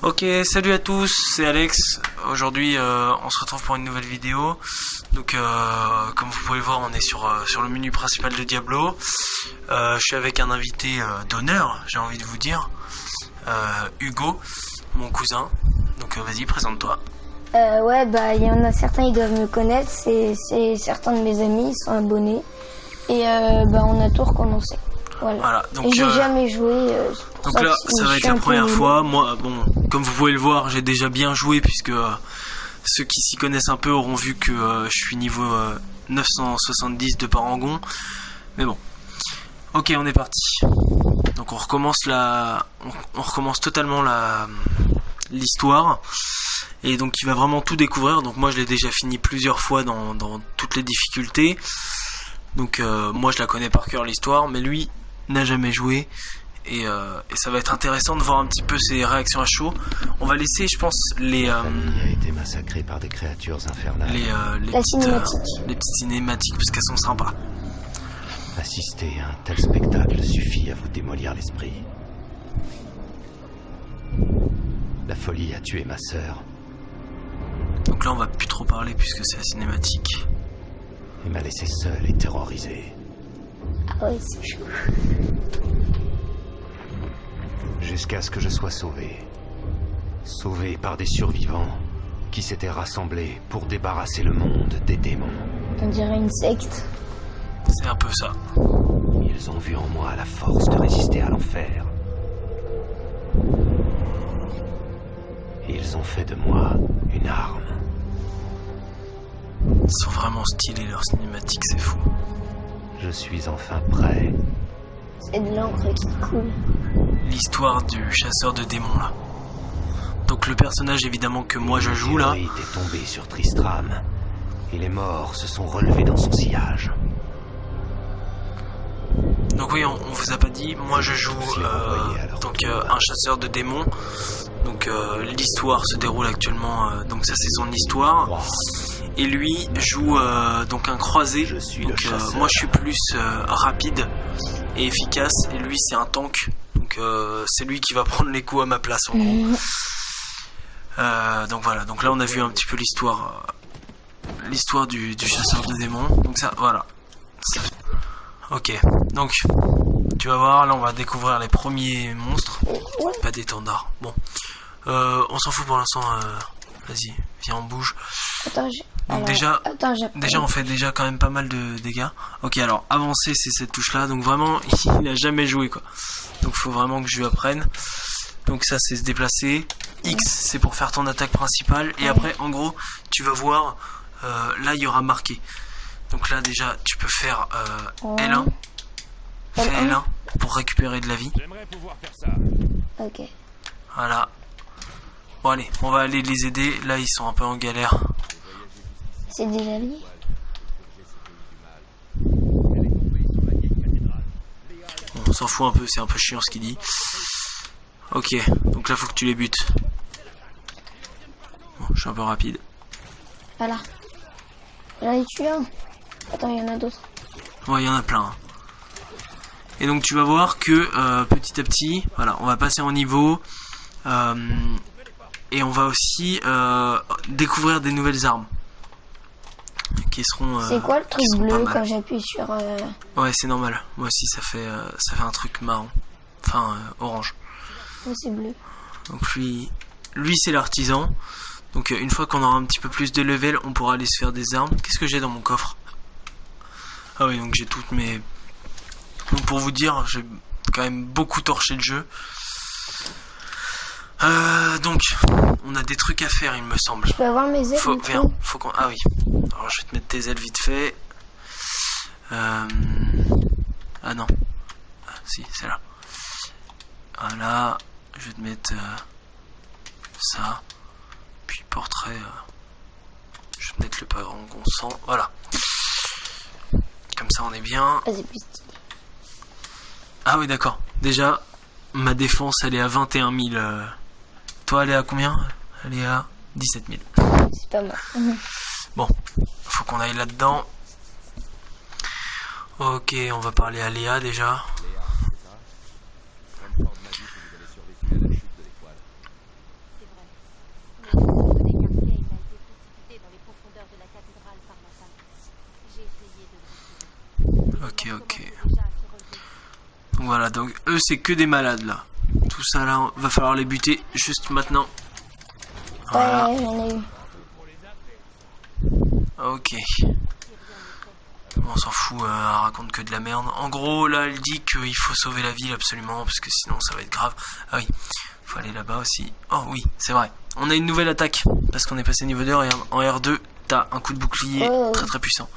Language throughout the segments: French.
Ok, salut à tous, c'est Alex. Aujourd'hui, on se retrouve pour une nouvelle vidéo. Donc, comme vous pouvez le voir, on est sur le menu principal de Diablo. Je suis avec un invité d'honneur, j'ai envie de vous dire, Hugo, mon cousin. Donc, vas-y, présente-toi. Ouais, bah, il y en a certains, ils doivent me connaître. C'est certains de mes amis, ils sont abonnés. Et bah, on a tout recommencé. Voilà. Donc, et j'ai jamais joué. Donc là, ça va être la première fois. Moi, bon, comme vous pouvez le voir, j'ai déjà bien joué puisque ceux qui s'y connaissent un peu auront vu que je suis niveau 970 de Parangon. Mais bon. Ok, on est parti. Donc on recommence on recommence totalement l'histoire. Et donc il va vraiment tout découvrir. Donc moi je l'ai déjà fini plusieurs fois dans toutes les difficultés. Donc moi je la connais par cœur l'histoire, mais lui n'a jamais joué. Et ça va être intéressant de voir un petit peu ses réactions à chaud. On va laisser, je pense, les a été massacrée par des créatures infernales. les petites cinématiques parce qu'elles sont sympas. Assister à un tel spectacle suffit à vous démolir l'esprit. La folie a tué ma sœur. Donc là on va plus trop parler puisque c'est la cinématique. Et m'a laissé seul et terrorisé. Ah ouais, c'est chaud. Jusqu'à ce que je sois sauvé. Sauvé par des survivants qui s'étaient rassemblés pour débarrasser le monde des démons. On dirait une secte. C'est un peu ça. Ils ont vu en moi la force de résister à l'enfer. Ils ont fait de moi une arme. Ils sont vraiment stylés leurs cinématiques, c'est fou. Je suis enfin prêt. C'est de l'encre qui coule. L'histoire du chasseur de démons là. Donc le personnage évidemment que moi je joue là. Il est tombé sur Tristram et les morts se sont relevés dans son sillage. Donc oui, on vous a pas dit, moi je joue un chasseur de démons. Donc l'histoire se déroule actuellement, donc ça c'est son histoire. Et lui joue donc un croisé. Donc moi je suis plus rapide et efficace et lui c'est un tank. Donc c'est lui qui va prendre les coups à ma place en gros. Donc voilà, donc là on a vu un petit peu l'histoire du chasseur de démons. Donc ça voilà. Ok, donc tu vas voir, là on va découvrir les premiers monstres. Pas d'étendard. Bon, on s'en fout pour l'instant. Vas-y, viens on bouge. Attends, donc déjà on fait déjà quand même pas mal de dégâts. Ok, alors avancer c'est cette touche là. Donc vraiment il n'a jamais joué quoi. Donc faut vraiment que je lui apprenne. Donc ça c'est se déplacer. X c'est pour faire ton attaque principale. Et après en gros tu vas voir là il y aura marqué. Donc là déjà tu peux faire L1. Fais L1 pour récupérer de la vie. J'aimerais pouvoir faire ça. Ok. Voilà. Bon allez, on va aller les aider. Là ils sont un peu en galère. C'est déjà lui. Bon, on s'en fout un peu, c'est un peu chiant ce qu'il dit. Ok, donc là faut que tu les butes. Bon, je suis un peu rapide. Voilà. Là il tue un. Attends, il y en a d'autres. Ouais, il y en a plein. Hein. Et donc tu vas voir que petit à petit, voilà, on va passer en niveau. Et on va aussi découvrir des nouvelles armes. Qui seront... c'est quoi le truc bleu quand j'appuie sur... Ouais, c'est normal. Moi aussi ça fait un truc marron. Enfin, orange. Ouais, c'est bleu. Donc lui c'est l'artisan. Donc une fois qu'on aura un petit peu plus de level, on pourra aller se faire des armes. Qu'est-ce que j'ai dans mon coffre? Ah oui, donc j'ai toutes mes... Donc pour vous dire, j'ai quand même beaucoup torché le jeu. Donc, on a des trucs à faire, il me semble. Je peux avoir mes ailes? Faut qu'on... Ah oui. Alors je vais te mettre tes ailes vite fait. Ah non. Ah, si, c'est là. Voilà. Je vais te mettre ça. Puis portrait. Je vais te mettre le parangon sang. Voilà. Comme ça on est bien. Ah, c'est plus stylé. Ah oui d'accord. Déjà ma défense elle est à 21 000. Toi elle est à combien? Elle est à 17 000. C'est pas mal. Bon, faut qu'on aille là-dedans. Ok, on va parler à Léa déjà. voilà, donc eux c'est que des malades là. Tout ça là, va falloir les buter juste maintenant. Voilà. Ouais, j'en ai eu. Ok. On s'en fout, elle raconte que de la merde. En gros, là, elle dit qu'il faut sauver la ville absolument, parce que sinon ça va être grave. Ah oui, faut aller là-bas aussi. Oh oui, c'est vrai. On a une nouvelle attaque, parce qu'on est passé niveau 2, regarde, en R2, t'as un coup de bouclier très très puissant.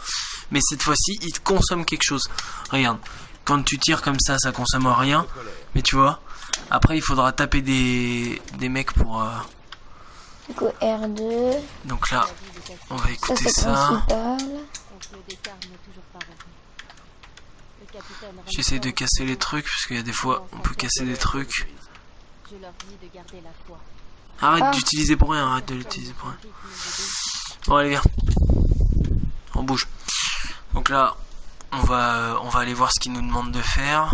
Mais cette fois-ci, il te consomme quelque chose. Regarde, quand tu tires comme ça consomme rien. Mais tu vois, après il faudra taper des mecs pour... Du coup, R2. Donc là, on va écouter ça. Principal. J'essaie de casser les trucs, parce qu'il y a des fois, on peut casser des trucs. Arrête d'utiliser pour rien, arrête de l'utiliser pour rien. Bon, allez, viens. On bouge. Donc là, on va aller voir ce qu'il nous demande de faire.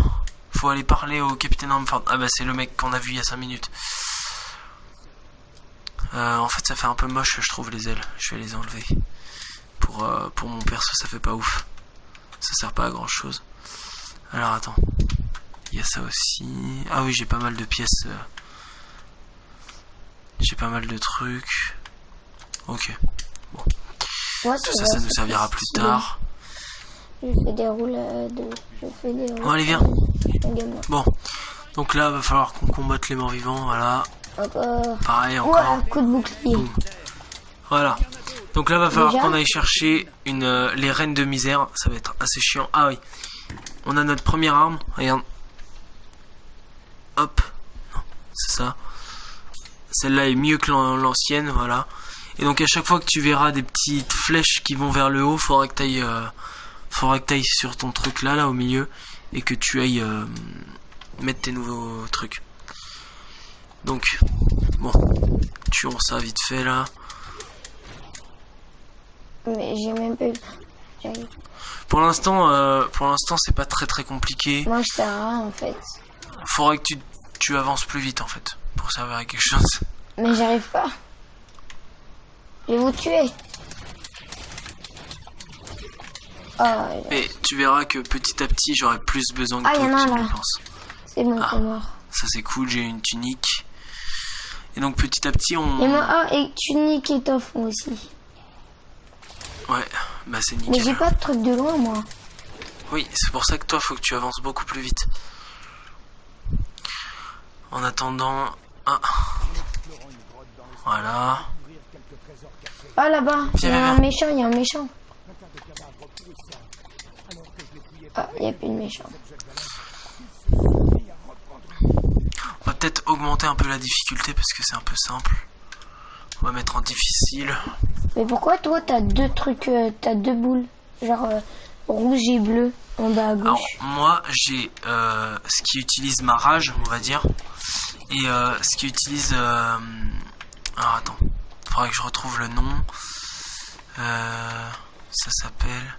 Faut aller parler au capitaine Armford. Ah bah c'est le mec qu'on a vu il y a 5 minutes. En fait ça fait un peu moche je trouve les ailes. Je vais les enlever. Pour mon perso ça fait pas ouf. Ça sert pas à grand chose. Alors attends. Il y a ça aussi. Ah oui j'ai pas mal de pièces. J'ai pas mal de trucs. Ok. Bon. Ouais, tout ça, ça nous servira plus tard. Je fais des roulades. Je fais des roulades. Bon allez viens. Bon. Donc là va falloir qu'on combatte les morts vivants. Voilà. Encore. Pareil encore. Ouais, coup de bouclier. Boum. Voilà. Donc là va falloir qu'on aille chercher les reines de misère. Ça va être assez chiant. Ah oui. On a notre première arme. Regarde. Hop. Non, c'est ça. Celle-là est mieux que l'ancienne. Voilà. Et donc à chaque fois que tu verras des petites flèches qui vont vers le haut, faudra que t'ailles sur ton truc là au milieu. Et que tu ailles mettre tes nouveaux trucs. Donc, bon, tuons ça vite fait là. Mais j'ai même pas eu... Pour l'instant, c'est pas très compliqué. Moi, je sers à rien en fait. Faudrait que tu avances plus vite en fait, pour servir à quelque chose. Mais j'arrive pas. Je vais vous tuer. Oh, et tu verras que petit à petit, j'aurai plus besoin de toi, que tu le penses. C'est bon, c'est mort. Ça c'est cool, j'ai une tunique. Et donc petit à petit on... Et moi, et tunique et toffon aussi. Ouais, bah c'est nickel. Mais j'ai pas de truc de loin moi. Oui, c'est pour ça que toi faut que tu avances beaucoup plus vite. En attendant... Ah. Voilà. Ah là-bas, il y a un méchant, il y a un méchant. Ah, il n'y a plus de méchant. On va peut-être augmenter un peu la difficulté parce que c'est un peu simple. On va mettre en difficile. Mais pourquoi toi t'as deux trucs, t'as deux boules, genre rouge et bleu en bas à gauche? Alors moi j'ai ce qui utilise ma rage, on va dire, et ce qui utilise... Alors attends, faudrait que je retrouve le nom. Ça s'appelle...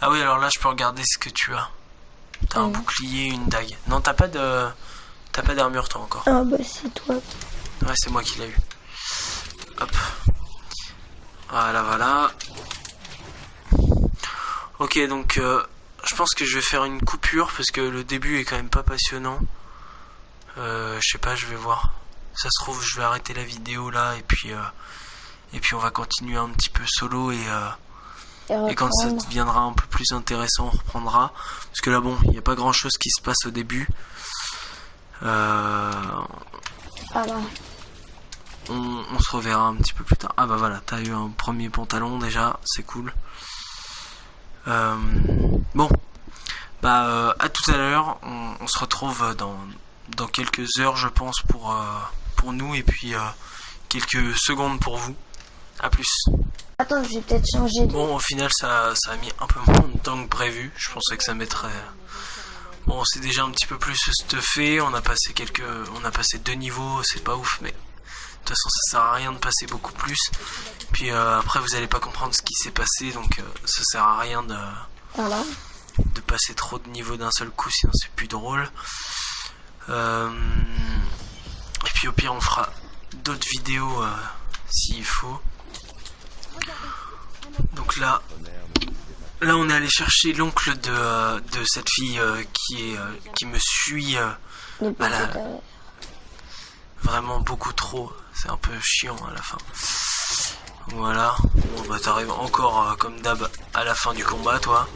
Ah oui, alors là je peux regarder ce que tu as. T'as un bouclier, une dague. Non, t'as pas d'armure toi encore. Ah bah c'est toi. Ouais, c'est moi qui l'ai eu. Hop. Voilà. Ok, donc je pense que je vais faire une coupure parce que le début est quand même pas passionnant. Je sais pas, je vais voir. Ça se trouve, je vais arrêter la vidéo là et puis on va continuer un petit peu solo et quand ça deviendra un peu plus intéressant, on reprendra. Parce que là, bon, il n'y a pas grand chose qui se passe au début. Voilà. On se reverra un petit peu plus tard. Ah bah voilà, t'as eu un premier pantalon déjà, c'est cool. Bon, bah à tout à l'heure. On se retrouve dans quelques heures, je pense, pour nous et puis quelques secondes pour vous. À plus. Attends, je vais peut-être changer. Bon, au final, ça a mis un peu moins de temps que prévu. Je pensais que ça mettrait... Bon, c'est déjà un petit peu plus stuffé. On a passé 2 niveaux, c'est pas ouf, mais... De toute façon, ça sert à rien de passer beaucoup plus. Puis après, vous allez pas comprendre ce qui s'est passé, donc ça sert à rien de passer trop de niveaux d'un seul coup, sinon c'est plus drôle. Et puis au pire, on fera d'autres vidéos s'il faut. Donc là, là on est allé chercher l'oncle de cette fille qui me suit à la... vraiment beaucoup trop. C'est un peu chiant à la fin. Voilà. Bon bah t'arrives encore comme d'hab à la fin du combat toi.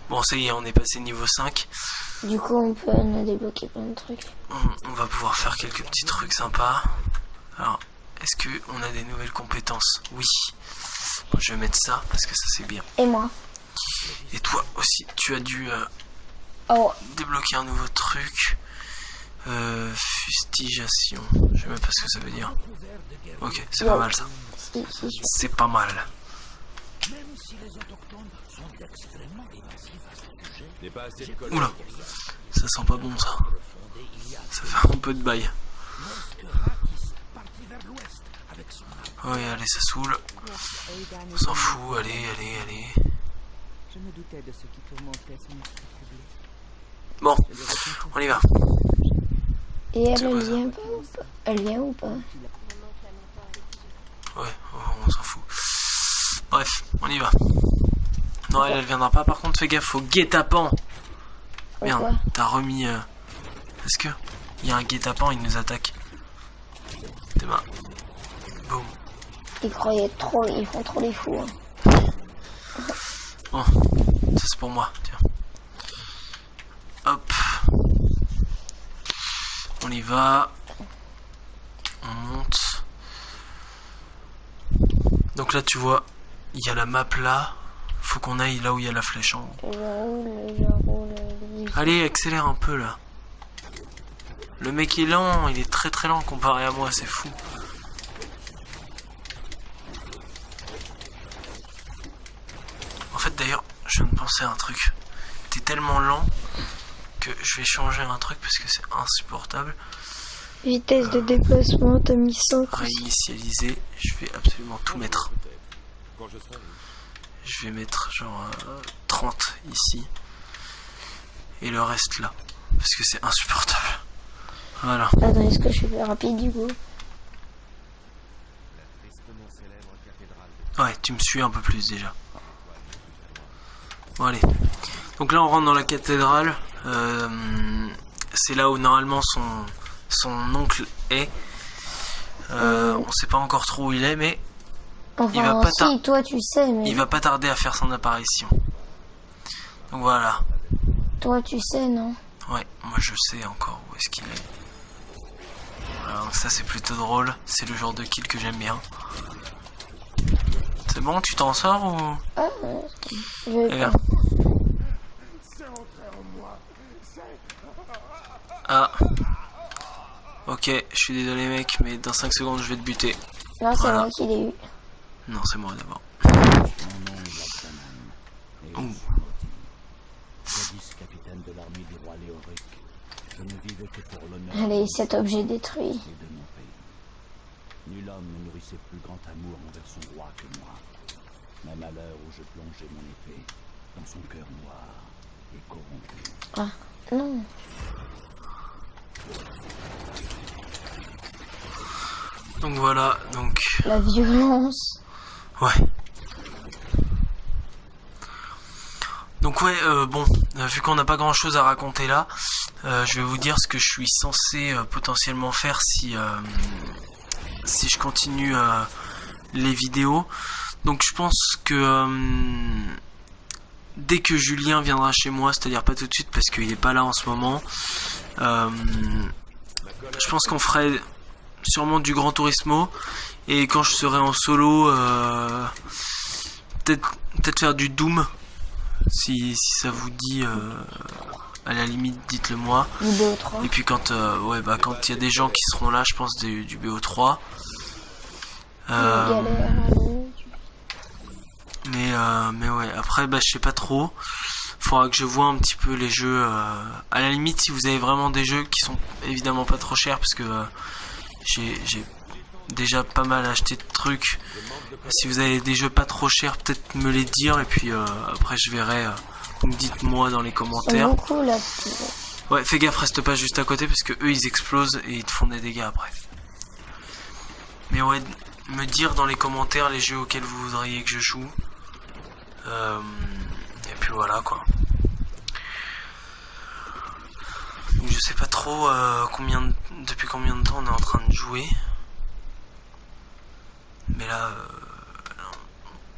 Bon ça y est, on est passé niveau 5. Du coup on a débloqué plein de trucs. On va pouvoir faire quelques petits trucs sympas. Alors, est-ce que on a des nouvelles compétences? Oui. Bon, je vais mettre ça parce que ça c'est bien. Et moi? Et toi aussi, tu as dû débloquer un nouveau truc. Fustigation. Je sais même pas ce que ça veut dire. Ok, c'est pas mal ça. C'est pas mal. Oula, ça sent pas bon ça. Ça fait un peu de bail. Oui, allez, ça saoule. On s'en fout, allez. Je me doutais de ce qui tourmentait son esprit troublé. Bon, on y va. Et elle vient pas ou pas? Elle vient ou pas? Ouais, on s'en fout. Bref, on y va. Non, elle viendra pas. Par contre, fais gaffe, faut guet-apens. Merde, t'as remis... Est-ce que il y a un guet-apens, il nous attaque? Tes mains. Boum. Ils croyaient trop, ils font trop les fous. Hein. Bon, ça c'est pour moi, tiens. Hop. On y va. On monte. Donc là tu vois, il y a la map là. Faut qu'on aille là où il y a la flèche en haut. Allez, accélère un peu là. Le mec est lent, il est très très lent comparé à moi, c'est fou. En fait d'ailleurs, je viens de penser à un truc. T'es tellement lent que je vais changer un truc parce que c'est insupportable. Vitesse de déplacement, t'as mis 100. Réinitialiser, je vais absolument tout mettre. Je vais mettre genre 30 ici. Et le reste là. Parce que c'est insupportable. Voilà. Attends, est-ce que je suis plus rapide du coup? Ouais, tu me suis un peu plus déjà. Bon allez. Donc là on rentre dans la cathédrale. C'est là où normalement son oncle est. On sait pas encore trop où il est, mais enfin, il va pas si, toi tu sais, mais... il va pas tarder à faire son apparition. Donc voilà. Toi tu sais, non? Ouais, moi je sais encore où est-ce qu'il est. Alors ça c'est plutôt drôle. C'est le genre de kill que j'aime bien. C'est bon, tu t'en sors ou... Ah, je vais Eh bien. pas. Ah. Ok, je suis désolé mec, mais dans 5 secondes je vais te buter. Non, c'est Voilà. moi qui l'ai eu. Non, c'est moi d'abord. Ouh. Jadis capitaine de l'armée du roi Léoric, je ne vivais que pour l'honneur Allez, cet objet détruit. de mon pays. Nul homme ne nourrissait plus grand amour envers son roi que moi. Même à l'heure où je plongeais mon épée dans son cœur noir et corrompu. Ah, non. Donc voilà, donc... La violence. Ouais. Donc ouais, bon, vu qu'on n'a pas grand chose à raconter là, je vais vous dire ce que je suis censé potentiellement faire si je continue les vidéos. Donc je pense que dès que Julien viendra chez moi, c'est-à-dire pas tout de suite parce qu'il est pas là en ce moment, je pense qu'on ferait sûrement du Gran Turismo, et quand je serai en solo, peut-être faire du Doom. Si ça vous dit, à la limite, dites-le moi. Du BO3. Et puis quand quand il y a des gens qui seront là, je pense du BO3. Mais ouais, après je sais pas trop. Faudra que je vois un petit peu les jeux. À la limite, si vous avez vraiment des jeux qui sont évidemment pas trop chers, parce que j'ai déjà pas mal acheté de trucs. Si vous avez des jeux pas trop chers, peut-être me les dire, et puis après je verrai. Donc dites-moi dans les commentaires. Beaucoup, là. Ouais, fais gaffe, reste pas juste à côté parce que eux ils explosent et ils te font des dégâts après. Mais ouais, me dire dans les commentaires les jeux auxquels vous voudriez que je joue. puis voilà quoi. Donc, je sais pas trop depuis combien de temps on est en train de jouer. Mais là,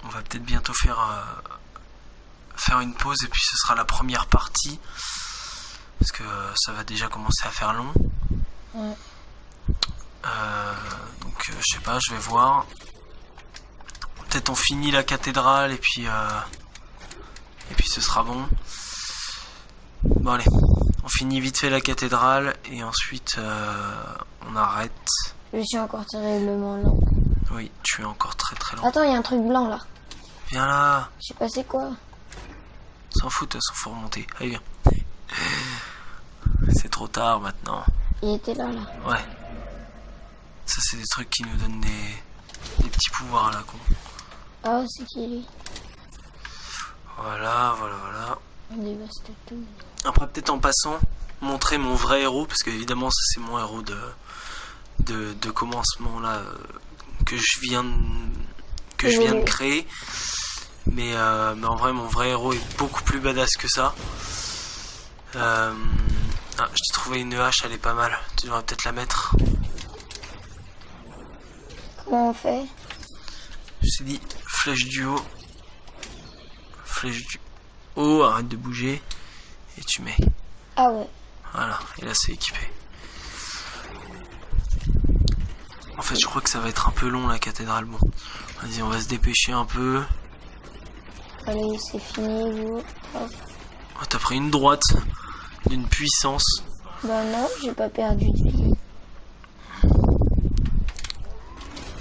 on va peut-être bientôt faire une pause et puis ce sera la première partie. Parce que ça va déjà commencer à faire long. Ouais. Donc je sais pas, je vais voir. Peut-être on finit la cathédrale et puis ce sera bon. Bon allez, on finit vite fait la cathédrale et ensuite on arrête. Je suis encore terriblement lent. Oui, tu es encore très très lent. Attends, il y a un truc blanc là. Viens là. Je sais pas c'est quoi. S'en fout, de toute façon faut remonter. Allez viens. C'est trop tard maintenant. Il était là. Ouais. Ça c'est des trucs qui nous donnent des petits pouvoirs là con. Ah, c'est qui lui? Voilà. On dévaste tout. Après peut-être en passant, montrer mon vrai héros, parce que évidemment ça c'est mon héros de commencement là que je viens de créer. Mais en vrai mon vrai héros est beaucoup plus badass que ça. Ah, je t'ai trouvé une hache, elle est pas mal. Tu devrais peut-être la mettre. Comment on fait? Je t'ai dit flèche du haut. Flèche du haut, arrête de bouger. Et tu mets. Ah ouais. Voilà, et là c'est équipé. En fait je crois que ça va être un peu long la cathédrale. Bon, vas-y on va se dépêcher un peu. Allez, c'est fini, vous. Hop. Oh, t'as pris une droite d'une puissance. Bah non, j'ai pas perdu de vie.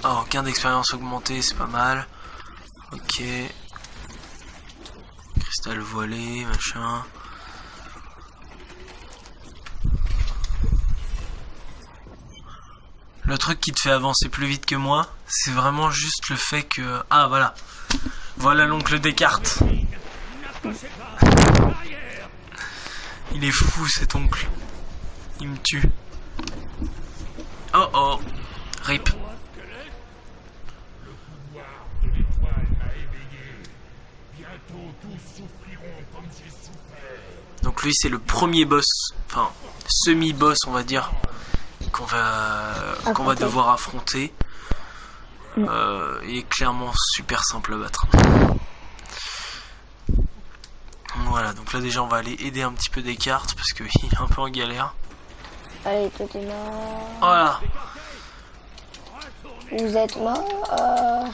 Oh, gain d'expérience augmenté, c'est pas mal. Ok. Cristal voilé, machin. Le truc qui te fait avancer plus vite que moi, c'est vraiment juste le fait que... Ah, voilà. Voilà l'oncle Descartes. Il est fou cet oncle. Il me tue. Oh oh. Rip. Donc lui c'est le premier boss, enfin semi-boss on va dire, qu'on va devoir affronter. Il est clairement super simple à battre. Voilà, donc là déjà on va aller aider un petit peu Descartes parce qu'il est un peu en galère. Allez, toi t'es mort. Voilà. Vous êtes mort.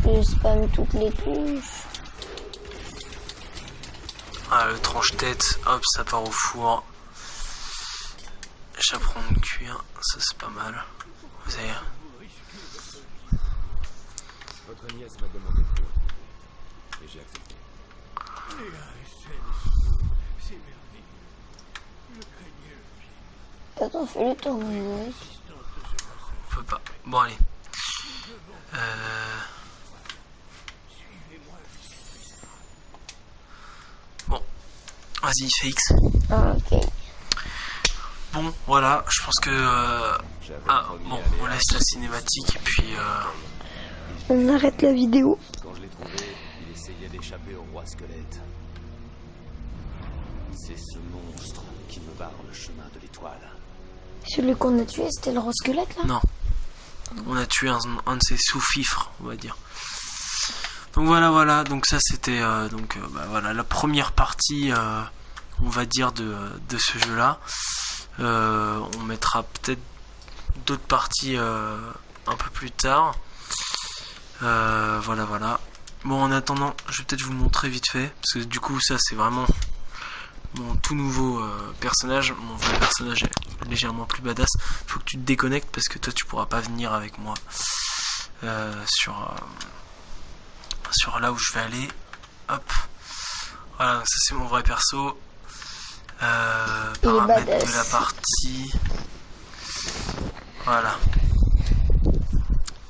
Je spamme toutes les touches. Ah, le tranche-tête, hop, ça part au four. Chaperon de cuir, ça c'est pas mal. Vous avez... Votre nièce m'a demandé de et j'ai accepté. Attends, fais-le tourner. On peut pas. Bon allez. Bon. Vas-y, FX. Ah, ok. Bon, voilà, je pense que... Ah, bon, on laisse la cinématique et puis... On arrête la vidéo. Quand je l'ai trouvé, il essayait d'échapper au roi squelette. C'est ce monstre qui me barre le chemin de l'étoile. Celui qu'on a tué, c'était le rose squelette là? Non. On a tué un de ses sous-fifres, on va dire. Donc voilà, donc ça c'était voilà, la première partie, on va dire, de ce jeu-là. On mettra peut-être d'autres parties un peu plus tard. Voilà. Bon, en attendant, je vais peut-être vous montrer vite fait, parce que du coup ça c'est vraiment mon tout nouveau personnage. Mon vrai personnage est légèrement plus badass. Faut que tu te déconnectes parce que toi tu pourras pas venir avec moi sur là où je vais aller. Hop, voilà, ça c'est mon vrai perso. Paramètres de la partie. Voilà.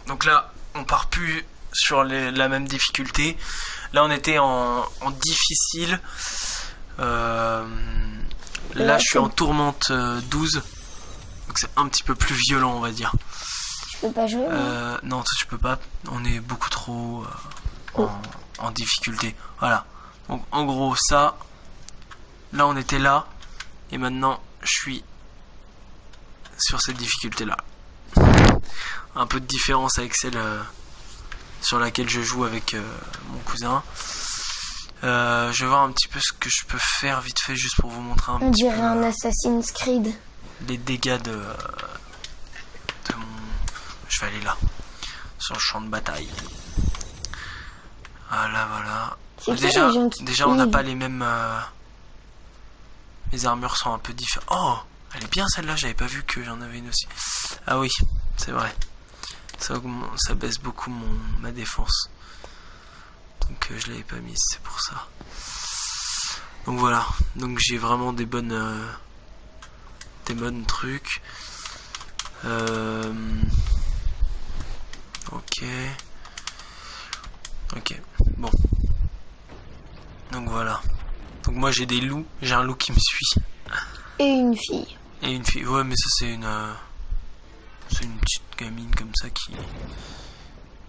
Donc là on part plus sur la même difficulté. Là on était en difficile. Là je suis en tourmente 12. Donc c'est un petit peu plus violent on va dire. Je peux pas jouer non toi tu peux pas. On est beaucoup trop en difficulté. Voilà. Donc en gros ça, là on était là, et maintenant je suis sur cette difficulté là. Un peu de différence avec celle sur laquelle je joue avec mon cousin. Je vais voir un petit peu ce que je peux faire vite fait juste pour vous montrer un On petit dirait peu un Assassin's Creed. les dégâts de mon... Je vais aller là, sur le champ de bataille. Voilà. C'est ça, Déjà, les gens qui on n'a tuent. pas les mêmes... Les armures sont un peu différentes. Oh, elle est bien celle-là, j'avais pas vu que j'en avais une aussi. Ah oui, c'est vrai. Ça baisse beaucoup ma défense. Donc je l'avais pas mise, c'est pour ça. Donc voilà, donc j'ai vraiment des bonnes trucs. Ok, bon. Donc voilà. Donc moi j'ai des loups, j'ai un loup qui me suit. Et une fille. Et une fille, ouais mais ça c'est une petite gamine comme ça qui...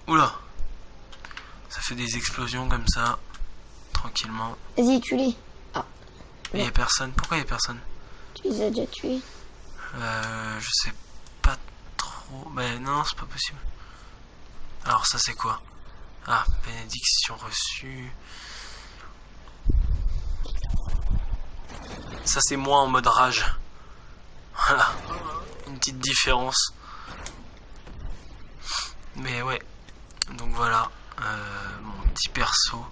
Oula! Ça fait des explosions comme ça, tranquillement. Vas-y, tue-les. Ah, Mais y a personne, pourquoi y a personne? tu les as déjà tués. Je sais pas trop... Bah non, c'est pas possible. Alors ça c'est quoi? Ah, bénédiction reçue. Ça c'est moi en mode rage. Voilà, une petite différence. Mais ouais, donc voilà, mon petit perso.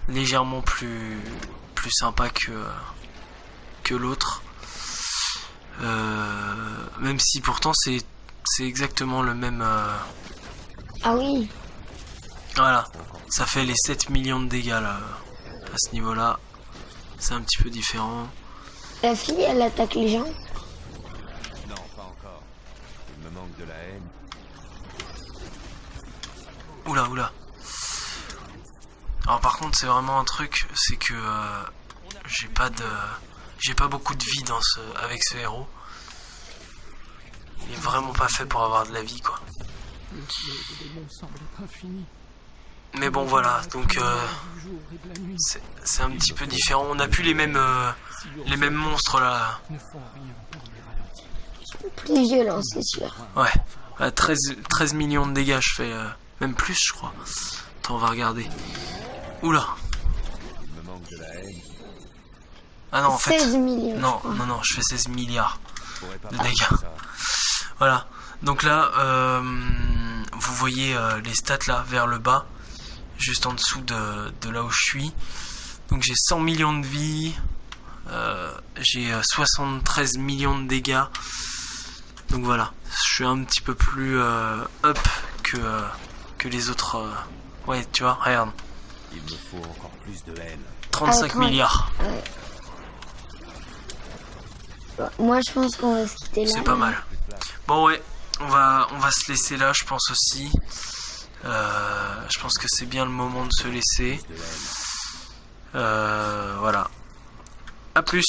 Légèrement plus sympa que l'autre. Même si pourtant c'est exactement le même... Ah oui. Voilà, ça fait les 7 millions de dégâts là, à ce niveau-là. C'est un petit peu différent. La fille, elle attaque les gens. Non, pas encore. Il me manque de la haine. Oula. Alors par contre c'est vraiment un truc, c'est que j'ai pas beaucoup de vie avec ce héros. Il est vraiment pas fait pour avoir de la vie quoi. Mais bon voilà, donc c'est un petit peu différent. On n'a plus les mêmes monstres là. Plus violent, c'est sûr. Ouais, 13 millions de dégâts je fais, même plus je crois. Attends, on va regarder. Oula. Il me manque de la haine. Ah non en fait. 16 millions. Non, je fais 16 milliards Je pourrais pas de faire dégâts. ça. Voilà, donc là, vous voyez les stats là, vers le bas, juste en dessous de là où je suis. Donc j'ai 100 millions de vie, j'ai 73 millions de dégâts. Donc voilà, je suis un petit peu plus up que les autres. Ouais, tu vois, regarde, Il me faut encore plus de haine. 35 milliards, Moi, je pense qu'on va se quitter là. c'est pas mal. Bon ouais, on va se laisser là, je pense aussi. Je pense que c'est bien le moment de se laisser. Voilà. À plus.